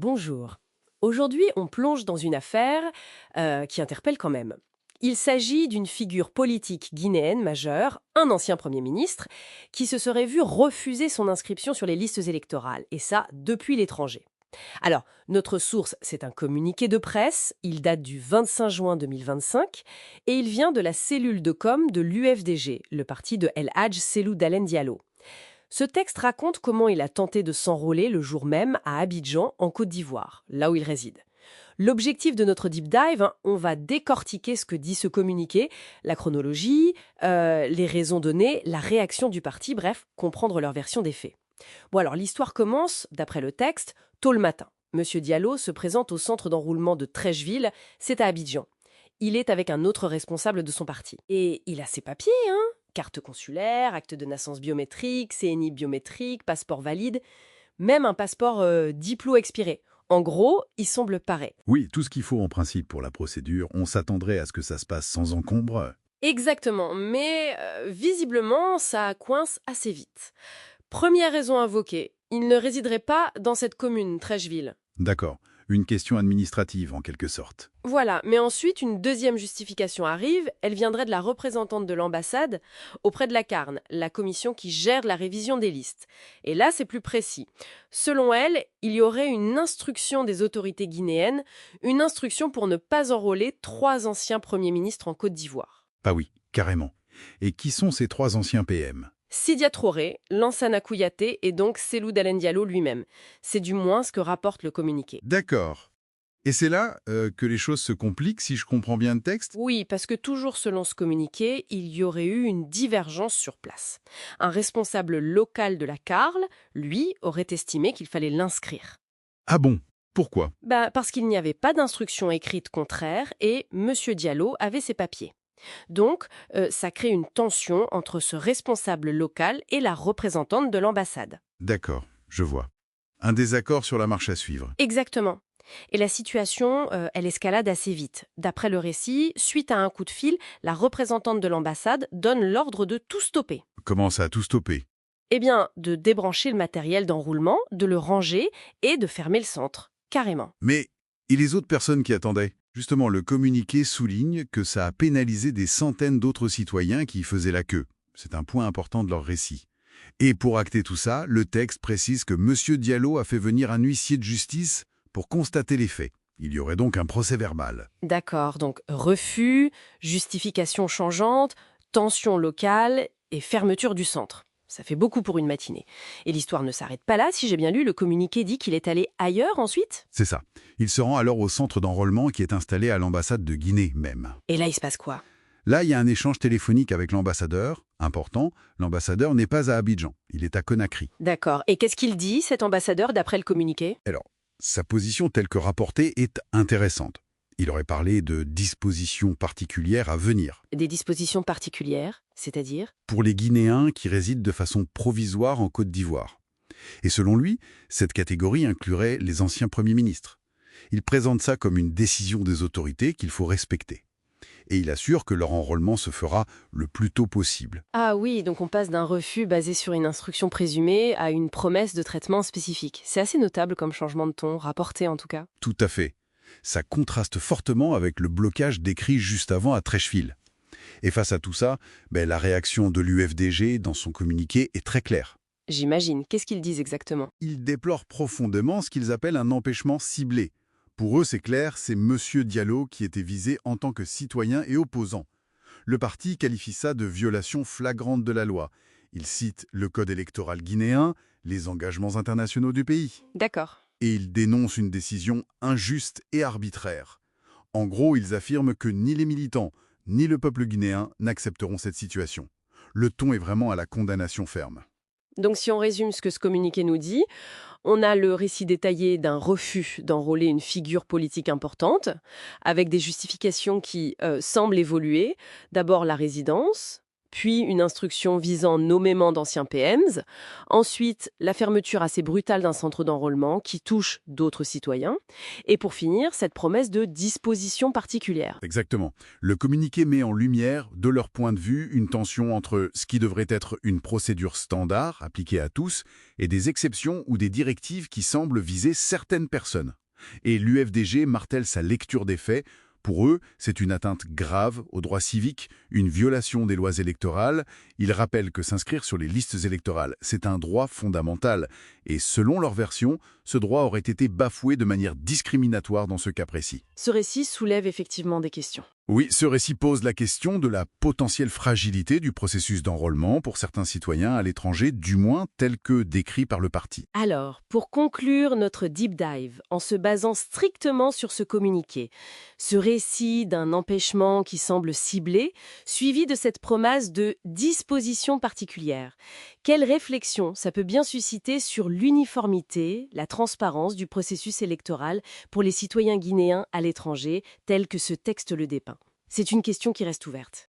Bonjour. Aujourd'hui, on plonge dans une affaire qui interpelle quand même. Il s'agit d'une figure politique guinéenne majeure, un ancien Premier ministre, qui se serait vu refuser son inscription sur les listes électorales, et ça depuis l'étranger. Alors, notre source, c'est un communiqué de presse, il date du 25 juin 2025, et il vient de la cellule de com de l'UFDG, le parti de El Hadj Cellou Dalein Diallo. Ce texte raconte comment il a tenté de s'enrôler le jour même à Abidjan, en Côte d'Ivoire, là où il réside. L'objectif de notre deep dive, on va décortiquer ce que dit ce communiqué, la chronologie, les raisons données, la réaction du parti, bref, comprendre leur version des faits. Bon alors l'histoire commence, d'après le texte, tôt le matin. Monsieur Diallo se présente au centre d'enrôlement de Trècheville, c'est à Abidjan. Il est avec un autre responsable de son parti. Et il a ses papiers, hein, carte consulaire, acte de naissance biométrique, CNI biométrique, passeport valide, même un passeport diplo expiré. En gros, il semble paré. Oui, tout ce qu'il faut en principe pour la procédure, on s'attendrait à ce que ça se passe sans encombre. Exactement, mais visiblement, ça coince assez vite. Première raison invoquée, il ne résiderait pas dans cette commune, Trècheville. D'accord, une question administrative en quelque sorte. Voilà, mais ensuite, une deuxième justification arrive, elle viendrait de la représentante de l'ambassade auprès de la CARN, la commission qui gère la révision des listes. Et là, c'est plus précis. Selon elle, il y aurait une instruction des autorités guinéennes, une instruction pour ne pas enrôler 3 anciens premiers ministres en Côte d'Ivoire. Bah oui, carrément. Et qui sont ces 3 anciens PM? Sidia Traoré, Lansana Kouyaté et donc Cellou Dalein Diallo lui-même. C'est du moins ce que rapporte le communiqué. D'accord. Et c'est là que les choses se compliquent, si je comprends bien le texte? Oui, parce que toujours selon ce communiqué, il y aurait eu une divergence sur place. Un responsable local de la CARL, lui, aurait estimé qu'il fallait l'inscrire. Ah bon? Pourquoi? Parce qu'il n'y avait pas d'instruction écrite contraire et M. Diallo avait ses papiers. Donc, ça crée une tension entre ce responsable local et la représentante de l'ambassade. D'accord, je vois. Un désaccord sur la marche à suivre. Exactement. Et la situation, elle escalade assez vite. D'après le récit, suite à un coup de fil, la représentante de l'ambassade donne l'ordre de tout stopper. Comment ça a tout stoppé? Eh bien, de débrancher le matériel d'enroulement, de le ranger et de fermer le centre. Carrément. Mais, et les autres personnes qui attendaient? Justement, le communiqué souligne que ça a pénalisé des centaines d'autres citoyens qui faisaient la queue. C'est un point important de leur récit. Et pour acter tout ça, le texte précise que M. Diallo a fait venir un huissier de justice pour constater les faits. Il y aurait donc un procès-verbal. D'accord, donc refus, justification changeante, tension locale et fermeture du centre. Ça fait beaucoup pour une matinée. Et l'histoire ne s'arrête pas là, si j'ai bien lu, le communiqué dit qu'il est allé ailleurs ensuite. C'est ça. Il se rend alors au centre d'enrôlement qui est installé à l'ambassade de Guinée même. Et là, il se passe quoi? Là, il y a un échange téléphonique avec l'ambassadeur. Important, l'ambassadeur n'est pas à Abidjan, il est à Conakry. D'accord. Et qu'est-ce qu'il dit, cet ambassadeur, d'après le communiqué? Alors, sa position telle que rapportée est intéressante. Il aurait parlé de dispositions particulières à venir. Des dispositions particulières, c'est-à-dire? Pour les Guinéens qui résident de façon provisoire en Côte d'Ivoire. Et selon lui, cette catégorie inclurait les anciens premiers ministres. Il présente ça comme une décision des autorités qu'il faut respecter. Et il assure que leur enrôlement se fera le plus tôt possible. Ah oui, donc on passe d'un refus basé sur une instruction présumée à une promesse de traitement spécifique. C'est assez notable comme changement de ton, rapporté en tout cas. Tout à fait. Ça contraste fortement avec le blocage décrit juste avant à Trècheville. Et face à tout ça, la réaction de l'UFDG dans son communiqué est très claire. J'imagine. Qu'est-ce qu'ils disent exactement? Ils déplorent profondément ce qu'ils appellent un empêchement ciblé. Pour eux, c'est clair, c'est M. Diallo qui était visé en tant que citoyen et opposant. Le parti qualifie ça de violation flagrante de la loi. Il cite le code électoral guinéen, les engagements internationaux du pays. D'accord. Et ils dénoncent une décision injuste et arbitraire. En gros, ils affirment que ni les militants, ni le peuple guinéen n'accepteront cette situation. Le ton est vraiment à la condamnation ferme. Donc si on résume ce que ce communiqué nous dit, on a le récit détaillé d'un refus d'enrôler une figure politique importante, avec des justifications qui semblent évoluer. D'abord la résidence, puis une instruction visant nommément d'anciens PMs, ensuite la fermeture assez brutale d'un centre d'enrôlement qui touche d'autres citoyens, et pour finir, cette promesse de disposition particulière. Exactement. Le communiqué met en lumière, de leur point de vue, une tension entre ce qui devrait être une procédure standard, appliquée à tous, et des exceptions ou des directives qui semblent viser certaines personnes. Et l'UFDG martèle sa lecture des faits. Pour eux, c'est une atteinte grave aux droits civiques, une violation des lois électorales. Ils rappellent que s'inscrire sur les listes électorales, c'est un droit fondamental. Et selon leur version, ce droit aurait été bafoué de manière discriminatoire dans ce cas précis. Ce récit soulève effectivement des questions. Oui, ce récit pose la question de la potentielle fragilité du processus d'enrôlement pour certains citoyens à l'étranger, du moins tel que décrit par le parti. Alors, pour conclure notre deep dive, en se basant strictement sur ce communiqué, ce récit d'un empêchement qui semble ciblé, suivi de cette promesse de disposition particulière, quelle réflexion ça peut bien susciter sur l'uniformité, la transparence du processus électoral pour les citoyens guinéens à l'étranger, tel que ce texte le dépeint? C'est une question qui reste ouverte.